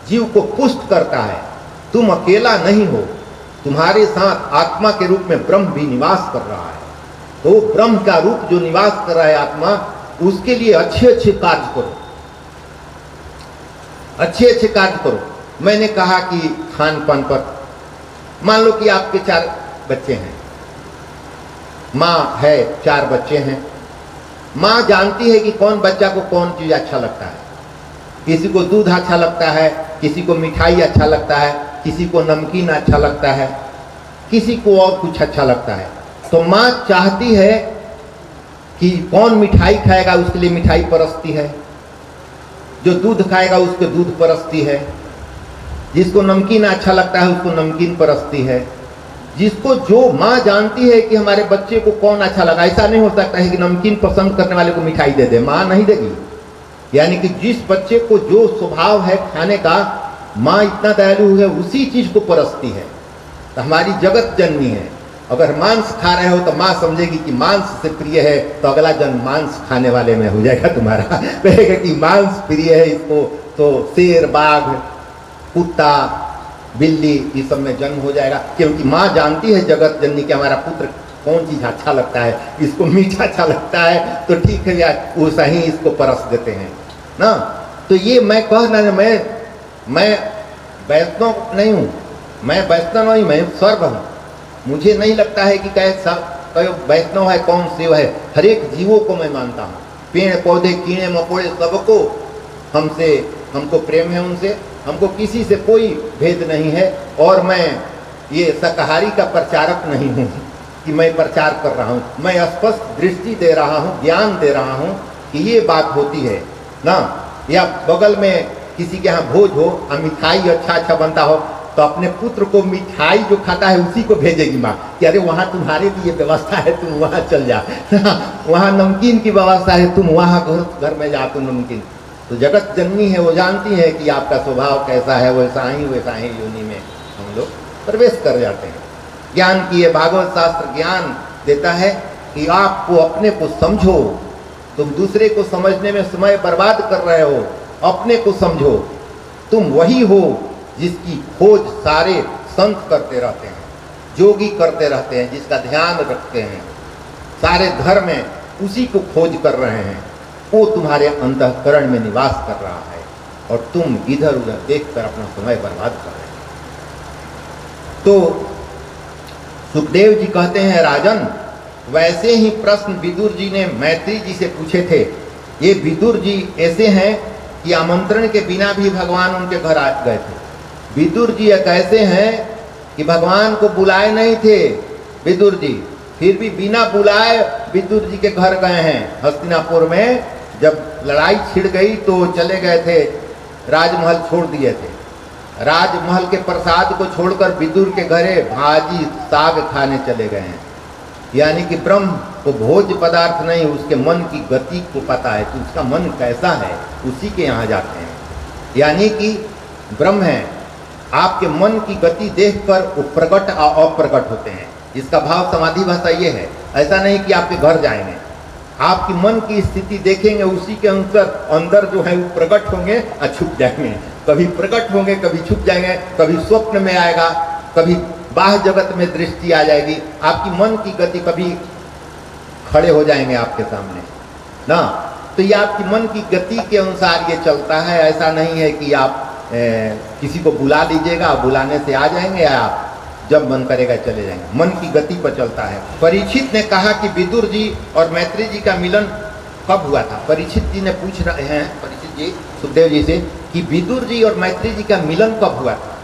जीव को पुष्ट करता है। तुम अकेला नहीं हो, तुम्हारे साथ आत्मा के रूप में ब्रह्म भी निवास कर रहा है। तो ब्रह्म का रूप जो निवास कर रहा है आत्मा, उसके लिए अच्छे अच्छे कार्य करो, अच्छे अच्छे कार्य करो। मैंने कहा कि खान पान पर, मान लो कि आपके 4 बच्चे हैं, माँ है, 4 बच्चे हैं। माँ जानती है कि कौन बच्चा को कौन चीज अच्छा लगता है। किसी को दूध अच्छा लगता है, किसी को मिठाई अच्छा लगता है, किसी को नमकीन अच्छा लगता है, किसी को और कुछ अच्छा लगता है। तो माँ चाहती है कि कौन मिठाई खाएगा उसके लिए मिठाई परसती है, जो दूध खाएगा उसको दूध परसती है, जिसको नमकीन अच्छा लगता है उसको नमकीन परसती है। जिसको जो माँ जानती है कि हमारे बच्चे को कौन अच्छा लगा। ऐसा नहीं हो सकता है कि नमकीन पसंद करने वाले को मिठाई दे दे, माँ नहीं देगी। यानी कि जिस बच्चे को जो स्वभाव है खाने का, माँ इतना दयालु है उसी चीज को परसती है। तो हमारी जगत जननी है। अगर मांस खा रहे हो तो माँ समझेगी कि मांस से प्रिय है, तो अगला जन्म मांस खाने वाले में हो जाएगा तुम्हारा। कहेगा कि मांस प्रिय है इसको, तो शेर, बाघ, कुत्ता, बिल्ली, इस सब में जन्म हो जाएगा। क्योंकि माँ जानती है जगत जननी कि हमारा पुत्र कौन चीज अच्छा लगता है, इसको मीठा अच्छा लगता है तो ठीक है यार, वैसा ही इसको परस देते हैं ना। तो ये मैं कहना, मैं वैष्णव नहीं हूँ, मैं वैष्णव नहीं, मैं सर्व हूँ। मुझे नहीं लगता है कि कैसा वैष्णव है कौन शिव है। हर एक जीवों को मैं मानता हूँ, पेड़ पौधे कीड़े मकोड़े सबको हमको प्रेम है उनसे, हमको किसी से कोई भेद नहीं है। और मैं ये शाकाहारी का प्रचारक नहीं हूँ कि मैं प्रचार कर रहा हूँ, मैं स्पष्ट दृष्टि दे रहा हूँ, ज्ञान दे रहा हूँ कि ये बात होती है ना। या बगल में किसी के यहाँ भोज हो और मिठाई अच्छा बनता हो, तो अपने पुत्र को मिठाई जो खाता है उसी को भेजेगी माँ कि अरे वहाँ तुम्हारे लिए व्यवस्था है, तुम वहाँ चल जा, वहाँ नमकीन की व्यवस्था है, तुम वहाँ घर में जा, तुम नमकीन। तो जगत जननी है, वो जानती है कि आपका स्वभाव कैसा है, वैसा ही योनि में हम लोग प्रवेश कर जाते हैं। ज्ञान की ये भागवत शास्त्र ज्ञान देता है कि आपको अपने को समझो। तुम दूसरे को समझने में समय बर्बाद कर रहे हो, अपने को समझो। तुम वही हो जिसकी खोज सारे संत करते रहते हैं, जोगी करते रहते हैं, जिसका ध्यान रखते हैं। सारे धर्म में उसी को खोज कर रहे हैं। वो तुम्हारे अंतःकरण में निवास कर रहा है और तुम इधर उधर देखकर अपना समय बर्बाद कर रहे हो। तो सुखदेव जी कहते हैं, राजन, वैसे ही प्रश्न विदुर जी ने मैत्री जी से पूछे थे। ये विदुर जी ऐसे हैं कि आमंत्रण के बिना भी भगवान उनके घर आ गए थे। विदुर जी एक ऐसे हैं कि भगवान को बुलाए नहीं थे विदुर जी, फिर भी बिना बुलाए विदुर जी के घर गए हैं। हस्तिनापुर में जब लड़ाई छिड़ गई तो चले गए थे, राजमहल छोड़ दिए थे। राजमहल के प्रसाद को छोड़कर विदुर के घरे भाजी साग खाने चले गए हैं। यानी कि ब्रह्म को भोज्य पदार्थ नहीं, उसके मन की गति को पता है कि उसका मन कैसा है, उसी के यहाँ जाते हैं। यानी कि ब्रह्म है, आपके मन की गति देखकर वो प्रकट और अप्रकट होते हैं। इसका भाव समाधि भाषा ये है। ऐसा नहीं कि आपके घर जाएंगे, आपकी मन की स्थिति देखेंगे, उसी के अनुसार अंदर जो है वो प्रकट होंगे और छुप जाएंगे। कभी प्रकट होंगे, कभी छुप जाएंगे, कभी स्वप्न में आएगा, कभी बाह्य जगत में दृष्टि आ जाएगी। आपकी मन की गति कभी खड़े हो जाएंगे आपके सामने ना। तो ये आपकी मन की गति के अनुसार ये चलता है। ऐसा नहीं है कि आप किसी को बुला लीजिएगा, बुलाने से आ जाएंगे, या जब मन करेगा चले जाएंगे। मन की गति पर चलता है। परीक्षित ने कहा कि विदुर जी और मैत्री जी का मिलन कब हुआ था। परीक्षित जी ने पूछ रहे हैं, परीक्षित जी सुखदेव जी से, कि विदुर जी और मैत्री जी का मिलन कब हुआ था,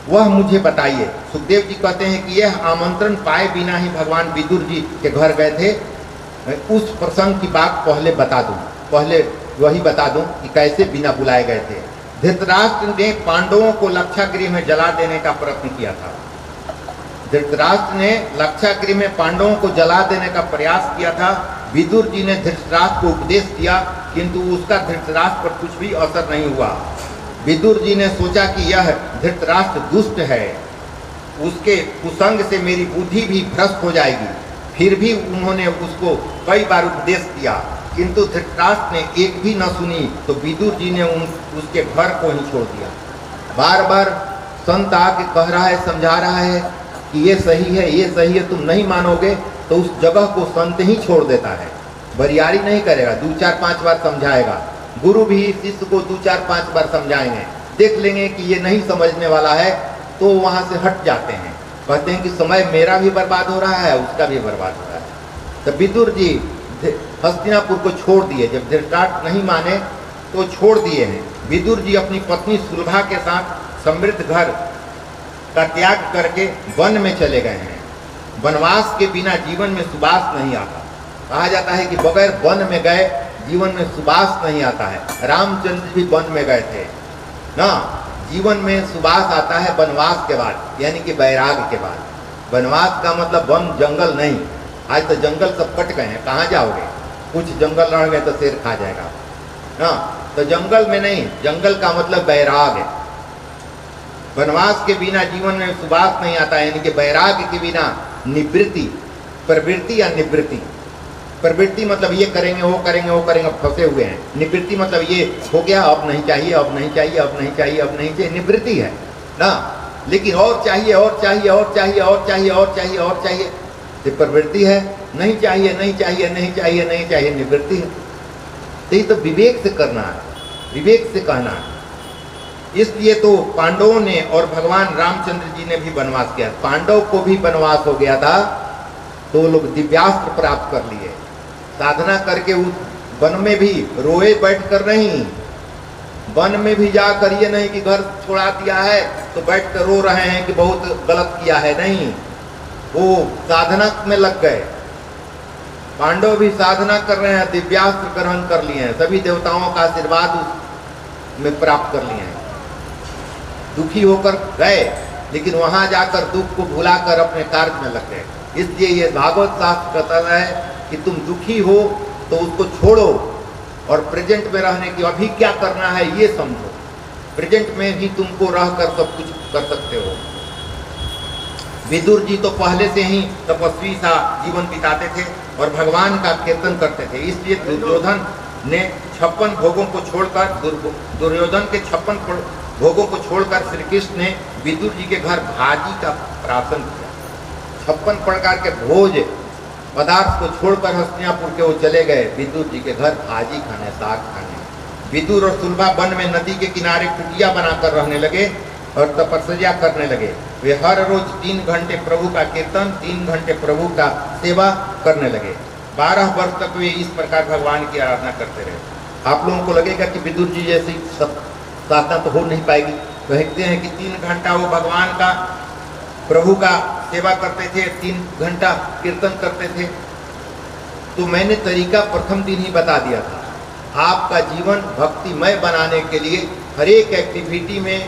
वह मुझे बताइए। सुखदेव जी कहते हैं कि यह आमंत्रण पाए बिना ही भगवान विदुर जी के घर गए थे। उस प्रसंग की बात पहले बता दूं, पहले वही बता दूं कि कैसे बिना बुलाए गए थे। धृतराष्ट्र ने पांडवों को लक्षागृह में जला देने का प्रयत्न किया था। धृतराष्ट्र ने लक्षागृह में पांडवों को जला देने का प्रयास किया था। विदुर जी ने धृतराष्ट्र को उपदेश दिया, किंतु उसका धृतराष्ट्र पर कुछ भी असर नहीं हुआ। विदुर जी ने सोचा कि यह धृतराष्ट्र दुष्ट है, उसके कुसंग से मेरी बुद्धि भी भ्रष्ट हो जाएगी। फिर भी उन्होंने उसको कई बार उपदेश दिया, किंतु धृतराष्ट्र ने एक भी न सुनी। तो विदुर जी ने उसके घर को ही छोड़ दिया। बार बार संत आके कह रहा है, समझा रहा है कि ये सही है, ये सही है, तुम नहीं मानोगे, तो उस जगह को संत ही छोड़ देता है, बरियारी नहीं करेगा, 2-4-5 बार समझाएगा। गुरु भी शिष्य को 2-4-5 बार समझाएंगे, देख लेंगे कि ये नहीं समझने वाला है तो वहाँ से हट जाते हैं, कहते हैं कि समय मेरा भी बर्बाद हो रहा है, उसका भी बर्बाद हो रहा है। तो विदुर जी हस्तिनापुर को छोड़ दिए, जब धृतराष्ट्र नहीं माने तो छोड़ दिए हैं। विदुर जी अपनी पत्नी सुलभा के साथ समृद्ध घर का त्याग करके वन में चले गए हैं। वनवास के बिना जीवन में सुबास नहीं आता, कहा जाता है कि बगैर वन में गए जीवन में सुबास नहीं आता है। रामचंद्र भी वन में गए थे ना, जीवन में सुबास आता है वनवास के बाद, यानी कि बैराग के बाद। वनवास का मतलब वन जंगल नहीं, आज तो जंगल सब कट गए हैं, कहाँ जाओगे, कुछ जंगल रह गए तो शेर खा जाएगा ना, तो जंगल में नहीं, जंगल का मतलब बैराग है। वनवास के बिना जीवन में सुबास नहीं आता, यानी कि बैराग के बिना निवृत्ति, प्रवृत्ति या निवृत्ति। प्रवृत्ति मतलब ये करेंगे वो करेंगे वो करेंगे, फंसे हुए हैं। निवृत्ति मतलब ये हो गया, अब नहीं चाहिए, अब नहीं चाहिए, अब नहीं चाहिए, अब नहीं चाहिए, निवृत्ति है ना। लेकिन और चाहिए और चाहिए और चाहिए और चाहिए और चाहिए और चाहिए, तो प्रवृत्ति है। नहीं चाहिए नहीं चाहिए नहीं चाहिए नहीं चाहिए, निवृत्ति है। तो ये तो विवेक से करना है, विवेक से कहना है। इसलिए तो पांडवों ने और भगवान रामचंद्र जी ने भी वनवास किया। पांडव को भी वनवास हो गया था तो वो लोग दिव्यास्त्र प्राप्त कर लिए, साधना करके उस वन में भी रोए बैठ कर नहीं, वन में भी जाकर ये नहीं कि घर छोड़ा दिया है तो बैठ कर रो रहे हैं कि बहुत गलत किया है, नहीं, वो साधना में लग गए। पांडव भी साधना कर रहे हैं, दिव्यास्त्र ग्रहण कर लिए हैं, सभी देवताओं का आशीर्वाद उसमें प्राप्त कर लिए हैं। दुखी होकर गए लेकिन वहां जाकर दुख को भुलाकर अपने कार्य में लग गए। इसलिए ये भागवत शास्त्र कहता है कि तुम दुखी हो तो उसको छोड़ो और प्रेजेंट में रहने की, अभी क्या करना है ये समझो। प्रेजेंट में भी तुमको रहकर सब कुछ कर सकते हो। विदुर जी तो पहले से ही तपस्वी सा जीवन बिताते थे और भगवान का कीर्तन करते थे, इसलिए दुर्योधन ने 56 भोगों को छोड़कर, दुर्योधन के 56 भोगों को छोड़कर श्री कृष्ण ने विदुर जी के घर भाजी का प्राशन किया। 56 प्रकार के भोज पदार्थ को छोड़कर हस्तिनापुर के वो चले गए विदुर जी के घर भाजी खाने, साग खाने। विदुर और सुलभा वन में नदी के किनारे कुटिया बनाकर रहने लगे और तपस्या करने लगे। वे हर रोज 3 घंटे प्रभु का कीर्तन, 3 घंटे प्रभु का सेवा करने लगे। 12 वर्ष तक वे इस प्रकार भगवान की आराधना करते रहे। आप लोगों को लगेगा कि विदुर जी जैसी साधना तो हो नहीं पाएगी, कहते हैं कि 3 घंटा वो भगवान का, प्रभु का सेवा करते थे, 3 घंटा कीर्तन करते थे। तो मैंने तरीका प्रथम दिन ही बता दिया था। आपका जीवन भक्तिमय बनाने के लिए हर एक एक्टिविटी में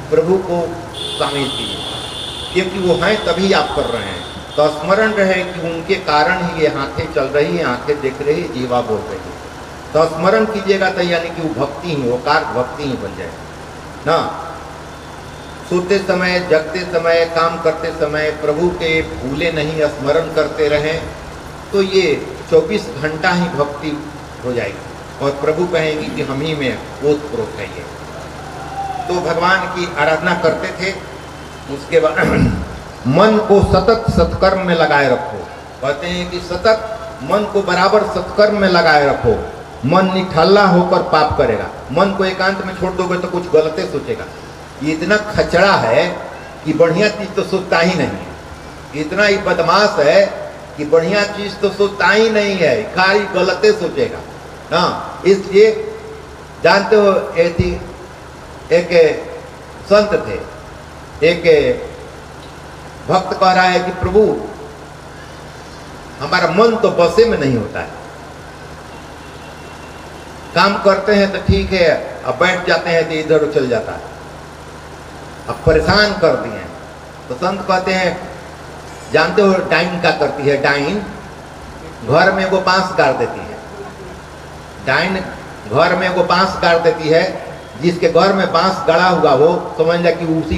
प्रभु को शामिल कीजिए, क्योंकि वो हैं तभी आप कर रहे हैं। तो स्मरण रहे कि उनके कारण ही ये आंखें चल रही हैं, आंखें देख रही है, जीवा बोल रही है। तो स्मरण कीजिएगा तो यानी कि वो भक्ति ही, वो कार्य भक्ति ही बन जाए ना। सोते समय, जगते समय, काम करते समय प्रभु के भूले नहीं, स्मरण करते रहें तो ये 24 घंटा ही भक्ति हो जाएगी और प्रभु कहेंगे कि हम ही में ओतप्रोत है ये। तो भगवान की आराधना करते थे। उसके बाद मन को सतत सत्कर्म में लगाए रखो। कहते हैं कि सतत मन को बराबर सत्कर्म में लगाए रखो। मन निठल्ला होकर पाप करेगा। मन को एकांत में छोड़ दोगे तो कुछ गलते सोचेगा। ये इतना खचड़ा है कि बढ़िया चीज तो सोचता ही नहीं है। इतना ही बदमाश है कि बढ़िया चीज तो सोचता ही नहीं है, खाली गलते सोचेगा ना। इसलिए जानते हो, एक संत थे, एक भक्त कह रहा है कि प्रभु हमारा मन तो बसे में नहीं होता है, काम करते हैं तो ठीक है, अब बैठ जाते हैं तो इधर उधर चल जाता है, अब परेशान कर दिए। तो संत कहते हैं, जानते हो डाइन क्या करती है? डाइन घर में वो बांस गाड़ देती है। डाइन घर में वो बांस गाड़ देती है। जिसके घर में बांस गड़ा हुआ हो समझ जा कि उसी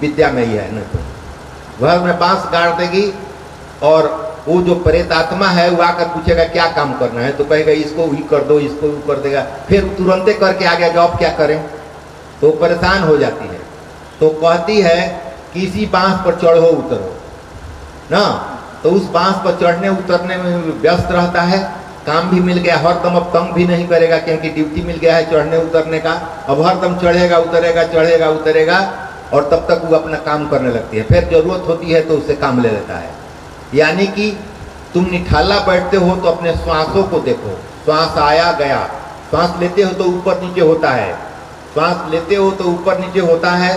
विद्या में ही है। नहीं तो घर में बांस गाड़ देगी और वो जो प्रेत आत्मा है वो आकर पूछेगा क्या काम करना है, तो कहेगा इसको ही कर दो, इसको भी कर देगा। फिर तुरंते करके आ गया, अब क्या करें, तो परेशान हो जाती है। तो कहती है कि इसी बांस पर चढ़ो उतरो ना, तो उस बांस पर चढ़ने उतरने में व्यस्त रहता है। काम भी मिल गया, हरदम अब तंग भी नहीं करेगा क्योंकि ड्यूटी मिल गया है चढ़ने उतरने का। अब हरदम चढ़ेगा उतरेगा और तब तक वो अपना काम करने लगती है। फिर जरूरत होती है तो उससे काम ले लेता है। यानी कि तुम निठाला बैठते हो तो अपने श्वासों को देखो, श्वास आया गया, श्वास लेते हो तो ऊपर नीचे होता है, श्वास लेते हो तो ऊपर नीचे होता है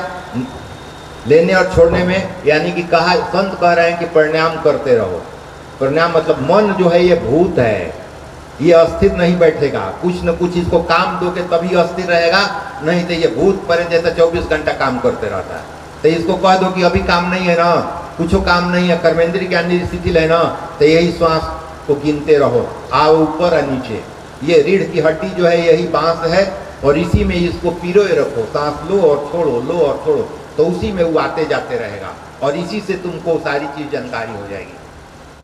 लेने और छोड़ने में। यानी कि कहा, संत कह रहे हैं कि प्राणायाम करते रहो। प्राणायाम मतलब मन जो है ये भूत है, ये अस्थिर नहीं बैठेगा, कुछ न कुछ इसको काम दोगे तभी अस्थिर रहेगा, नहीं तो ये भूत परे जैसा 24 घंटा काम करते रहता है। तो इसको कह दो कि अभी काम नहीं है ना, कुछ काम नहीं है, कर्मेंद्रिय ज्ञान स्थिति है ना, तो यही श्वास को गिनते रहो, आओ ऊपर और नीचे। ये रीढ़ की हड्डी जो है यही बांस है और इसी में इसको पिरोए रखो, सांस लो और छोड़ो, तो उसी में वो आते जाते रहेगा और इसी से तुमको सारी चीज जानकारी हो जाएगी।